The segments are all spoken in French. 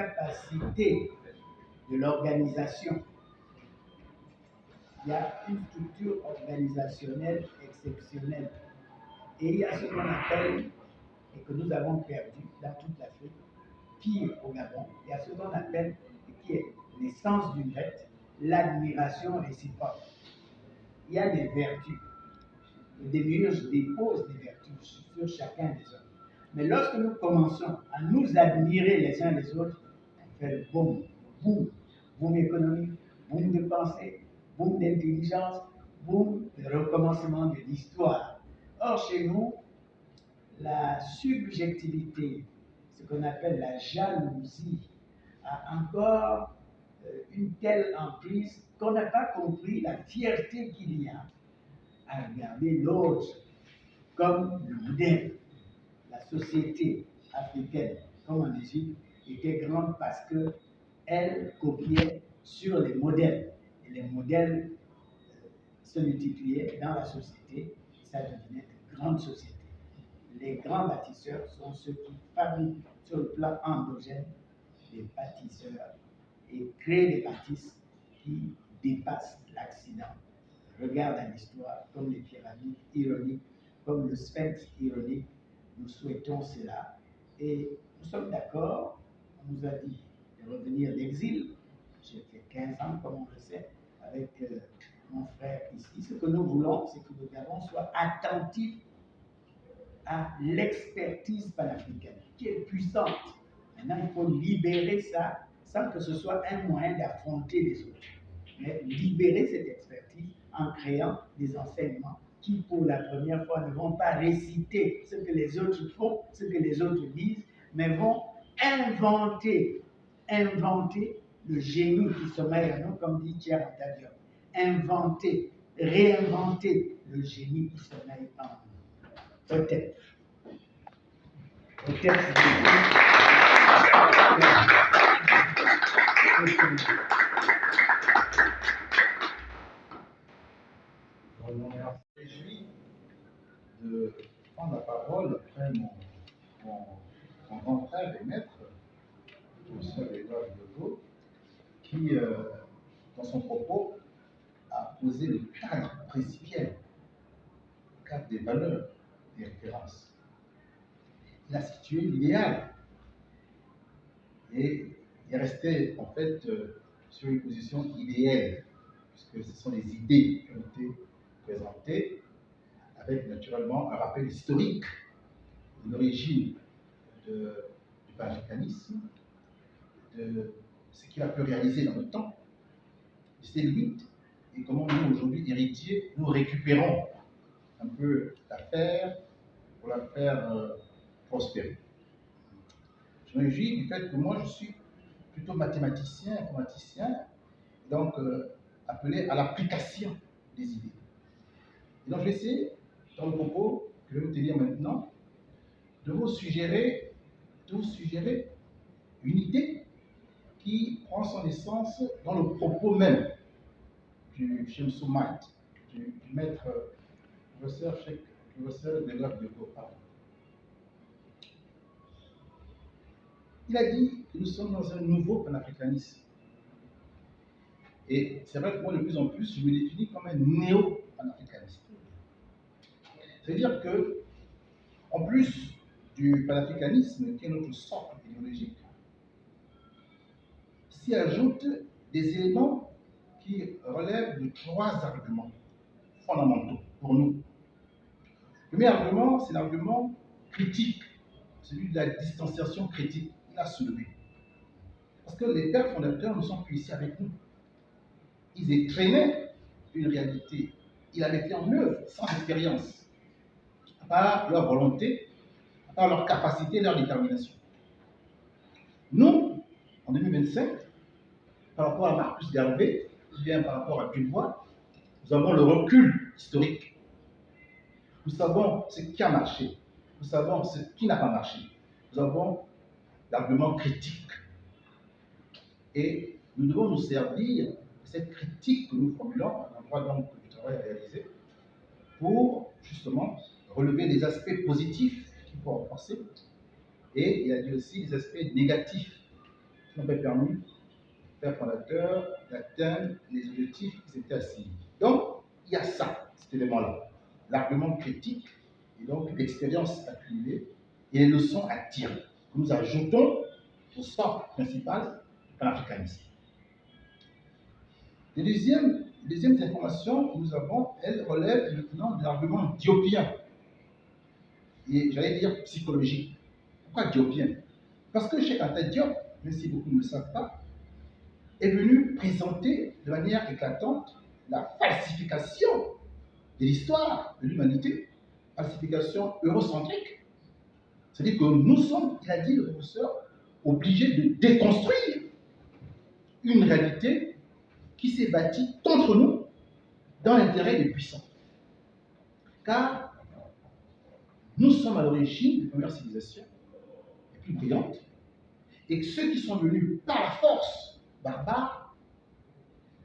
capacité de l'organisation. Il y a une structure organisationnelle exceptionnelle. Et il y a ce qu'on appelle, et que nous avons perdu dans toute l'Afrique, pire au Gabon, il y a ce qu'on appelle, qui est l'essence d'une bête, l'admiration réciproque. Il y a des vertus. Le démiurge dépose des vertus sur chacun des autres. Mais lorsque nous commençons à nous admirer les uns les autres, on fait le boom, boum, boum économique, boum de pensée, boum d'intelligence, boum de recommencement de l'histoire. Or, chez nous, la subjectivité, ce qu'on appelle la jalousie, a encore une telle emprise qu'on n'a pas compris la fierté qu'il y a à regarder l'autre comme le modèle. La société africaine, comme en Égypte, était grande parce qu'elle copiait sur les modèles. Et les modèles se multipliaient dans la société, et ça devenait de grandes sociétés. Les grands bâtisseurs sont ceux qui fabriquent sur le plan endogène des bâtisseurs et créent des bâtisses qui dépassent l'accident. Regarde à l'histoire comme les pyramides ironiques, comme le sphinx ironique. Nous souhaitons cela et nous sommes d'accord. On nous a dit de revenir d'exil. J'ai fait 15 ans, comme on le sait, avec mon frère ici. Ce que nous voulons, c'est que le Gabon soit attentif à l'expertise panafricaine, qui est puissante. Maintenant, il faut libérer ça sans que ce soit un moyen d'affronter les autres. Mais libérer cette expertise en créant des enseignements qui, pour la première fois, ne vont pas réciter ce que les autres font, ce que les autres disent, mais vont inventer le génie qui sommeille en nous, comme dit Thierry Diop. Inventer, réinventer le génie qui sommeille en nous. Peut-être. Je me réjouis de prendre la parole après mon grand frère et maître, le professeur Edouard Diogo, qui, dans son propos, a posé le cadre principiel, le cadre des valeurs, des références. Il a situé l'idéal et il est resté en fait sur une position idéale, puisque ce sont les idées qui ont été présentées, avec naturellement un rappel historique de l'origine du panafricanisme, de ce qu'il a pu réaliser dans le temps, de ses limites, et comment nous, aujourd'hui, héritiers, nous récupérons un peu l'affaire pour la faire prospérer. Je me réjouis du fait que moi, je suis plutôt mathématicien, informaticien, donc appelé à l'application des idées. Et donc, je vais essayer, dans le propos que je vais vous tenir maintenant, de vous suggérer une idée qui prend son essence dans le propos même du Shemsoumite, du maître professeur Edouard Diogo. Il a dit que nous sommes dans un nouveau panafricanisme. Et c'est vrai que moi, de plus en plus, je me définis comme un néo-panafricaniste. C'est-à-dire que, en plus du panafricanisme, qui est notre socle idéologique, s'y ajoutent des éléments qui relèvent de 3 arguments fondamentaux pour nous. Le premier argument, c'est l'argument critique, celui de la distanciation critique. Il a soulevé. Parce que les pères fondateurs ne sont plus ici avec nous. Ils écrémaient une réalité. Ils avaient été en œuvre sans expérience, à part leur volonté, à part leur capacité, leur détermination. Nous, en 2025, par rapport à Marcus Garvey, ou bien par rapport à Dubois, nous avons le recul historique. Nous savons ce qui a marché, nous savons ce qui n'a pas marché. Nous avons l'argument critique. Et nous devons nous servir de cette critique que nous formulons à l'endroit donc du travail réalisé pour justement relever les aspects positifs qu'il faut renforcer et il y a dit aussi les aspects négatifs qu'il qui n'ont pas permis aux pères fondateurs d'atteindre les objectifs qui s'étaient assignés. Donc, il y a ça, cet élément-là. L'argument critique et donc l'expérience accumulée et les leçons à tirer que nous ajoutons au socle principal de l'africanisme. Les deuxièmes informations que nous avons, elles relèvent maintenant de l'argument diopien. Et j'allais dire psychologique. Pourquoi diopien? Parce que Cheikh Anta Diop, même si beaucoup ne le savent pas, est venu présenter de manière éclatante la falsification de l'histoire de l'humanité, falsification eurocentrique. C'est-à-dire que nous sommes, il a dit le professeur, obligés de déconstruire une réalité qui s'est bâtie contre nous dans l'intérêt des puissants. Car nous sommes à l'origine des premières civilisations les plus brillantes, et que ceux qui sont venus par la force barbare,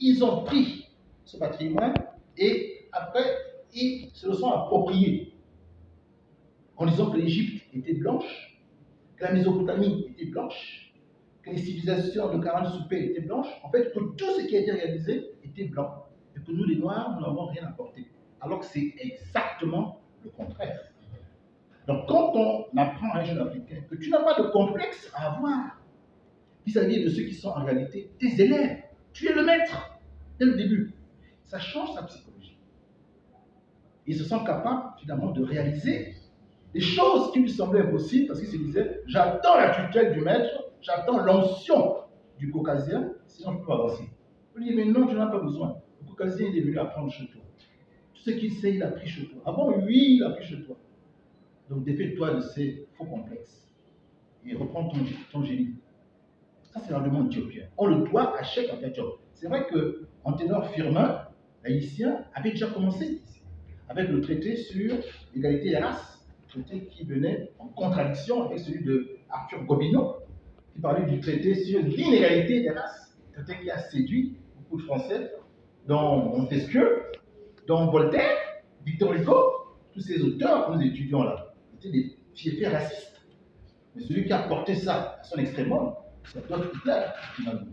ils ont pris ce patrimoine et après ils se le sont appropriés en disant que l'Égypte était blanche, que la Mésopotamie était blanche, que les civilisations de Karan Soupé étaient blanches, en fait que tout ce qui a été réalisé était blanc et que nous les Noirs, nous n'avons rien apporté. Alors que c'est exactement le contraire. Donc quand on apprend à un jeune Africain que tu n'as pas de complexe à avoir vis-à-vis de ceux qui sont en réalité tes élèves, tu es le maître dès le début, ça change sa psychologie. Ils se sentent capables finalement de réaliser des choses qui lui semblaient impossibles parce qu'il se disait j'attends la tutelle du maître, j'attends l'onction du caucasien, sinon je peux pas avancer. On lui dit mais non, tu n'en as pas besoin. Le caucasien il est venu apprendre chez toi. Tout ce qu'il sait, il a appris chez toi. Ah bon, oui, il a appris chez toi. Donc défais-toi de ces faux complexes et reprends ton génie. Ça, c'est l'argument diopien. On le doit à Cheikh Anta Diop. C'est vrai qu'Anténor Firmin, l'haïtien, avait déjà commencé avec le traité sur l'égalité des races, traité qui venait en contradiction avec celui de Arthur Gobineau, qui parlait du traité sur l'inégalité des races, traité qui a séduit beaucoup de Français, dont Montesquieu, dont Voltaire, Victor Hugo, tous ces auteurs que nous étudions là, étaient des fiefs racistes. Mais celui qui a porté ça à son extrémum, c'est Adolf Hitler, finalement.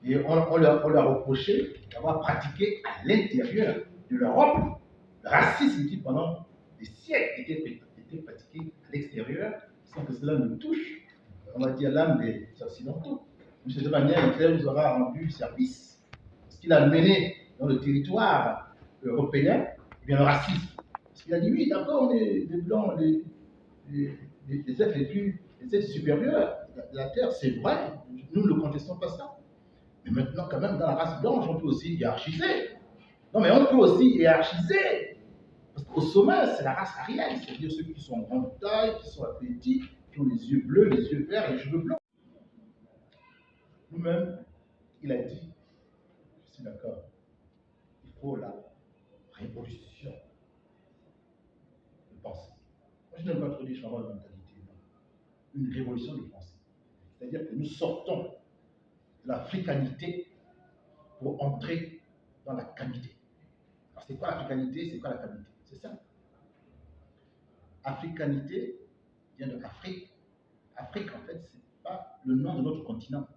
Et on leur reprochait d'avoir pratiqué à l'intérieur de l'Europe le racisme qui, pendant des siècles, était pratiqué à l'extérieur, sans que cela ne touche, on va dire, l'âme des Occidentaux. De cette manière, Hitler nous aura rendu service. Parce qu'il a mené dans le territoire européen, eh bien, le racisme. Parce qu'il a dit, oui, d'accord, on est des Blancs, les êtres supérieurs de la Terre, c'est vrai, nous ne contestons pas ça. Mais maintenant, quand même, dans la race blanche, on peut aussi hiérarchiser. Non, mais on peut aussi hiérarchiser. Parce qu'au sommet, c'est la race arienne, c'est-à-dire ceux qui sont en grande taille, qui sont athlétiques, qui ont les yeux bleus, les yeux verts, les cheveux blancs. Nous-mêmes, il a dit, je suis d'accord, il faut la révolution de pensée. Moi, je n'aime pas trop dire changement de mentalité, non. Une révolution de pensée. C'est-à-dire que nous sortons de l'africanité pour entrer dans la camité. Alors, c'est quoi l'africanité, c'est quoi la camité? C'est ça. Africanité vient de Afrique. Afrique, en fait, ce n'est pas le nom de notre continent.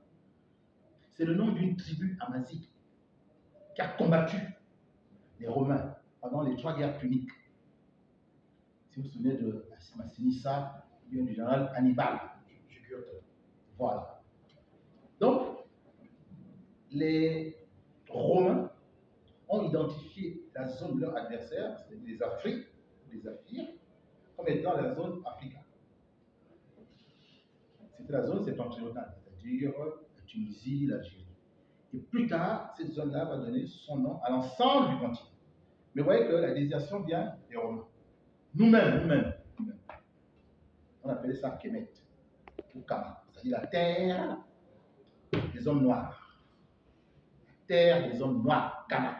C'est le nom d'une tribu amazigh qui a combattu les Romains pendant les 3 guerres puniques. Si vous vous souvenez de Massinissa, ou bien du général Hannibal. Voilà. Donc, les Romains ont identifié la zone de leur adversaire, c'est-à-dire les Afriques, les Afires, comme étant la zone africaine. C'était la zone septentrionale, c'est-à-dire la Tunisie, l'Algérie. Et plus tard, cette zone-là va donner son nom à l'ensemble du continent. Mais vous voyez que la désignation vient des Romains. Nous-mêmes, on appelait ça Kemet, ou Kama, c'est-à-dire la terre des hommes noirs. La terre des hommes noirs, Kama.